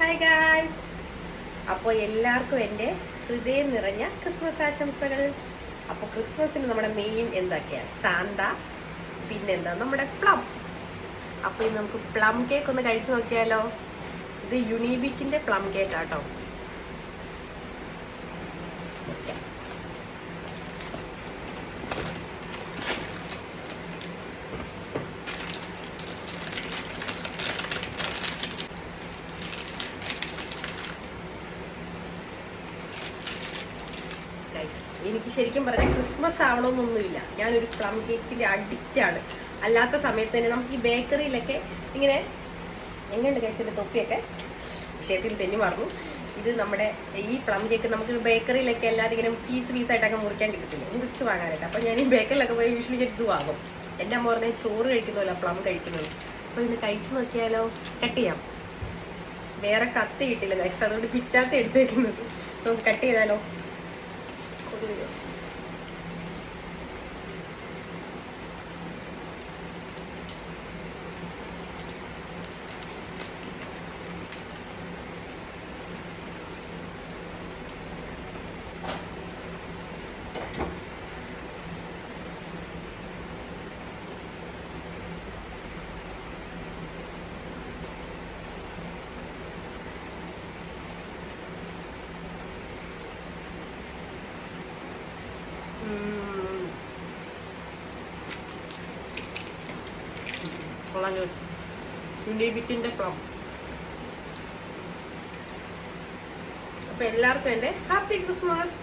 Hi guys. അപ്പോൾ എല്ലാവർക്കും എൻ്റെ ഹൃദയം നിറഞ്ഞ ക്രിസ്മസ് ആശംസകൾ. അപ്പോൾ ക്രിസ്മസിന് നമ്മുടെ മെയിൻ എന്തൊക്കെയാണ്? സാന്ത, പിന്നെന്താ നമ്മുടെ പ്ലം. അപ്പോൾ ഇത് നമുക്ക് പ്ലം കേക്ക് ഒന്ന് കഴിച്ചു നോക്കിയാലോ. ഇത് യുണീബിക്കിൻ്റെ പ്ലം കേക്ക് ആട്ടോ. എനിക്ക് ശരിക്കും പറഞ്ഞാൽ ക്രിസ്മസ് ആവണമെന്നൊന്നുമില്ല. ഞാനൊരു പ്ലം കേക്കിന്റെ അഡിക്റ്റ് ആണ്. അല്ലാത്ത സമയത്ത് തന്നെ നമുക്ക് ഈ ബേക്കറിയിലൊക്കെ ഇങ്ങനെ എങ്ങനെയുണ്ട് കഴിച്ചതിന്റെ തൊപ്പിയൊക്കെ വിഷയത്തിൽ തെന്നി മറന്നു. ഇത് നമ്മുടെ ഈ പ്ലം കേക്ക് നമുക്ക് ബേക്കറിയിലൊക്കെ എല്ലാവരും ഇങ്ങനെ പീസായിട്ടൊക്കെ മുറിക്കാൻ കിട്ടത്തില്ല, മുറിച്ച് വാങ്ങാനായിട്ട്. അപ്പോൾ ഞാൻ ഈ ബേക്കറിലൊക്കെ പോയി യൂഷ്വലി ഇത് വാങ്ങും. എൻ്റെ അമ്മ പറഞ്ഞാൽ ചോറ് കഴിക്കുന്നതല്ല പ്ലം കഴിക്കുന്നത്. അപ്പോൾ ഇന്ന് കഴിച്ചു നോക്കിയാലോ. കട്ട് ചെയ്യാം. വേറെ കത്തി കിട്ടില്ല കഴിച്ച്, അതുകൊണ്ട് പിച്ചാത്ത എടുത്ത് വെക്കുന്നത്. നമുക്ക് കട്ട് ചെയ്താലോ. യുണീബിക്കിന്റെ പ്ലം. അപ്പൊ എല്ലാവർക്കും എൻ്റെ ഹാപ്പി ക്രിസ്മസ്.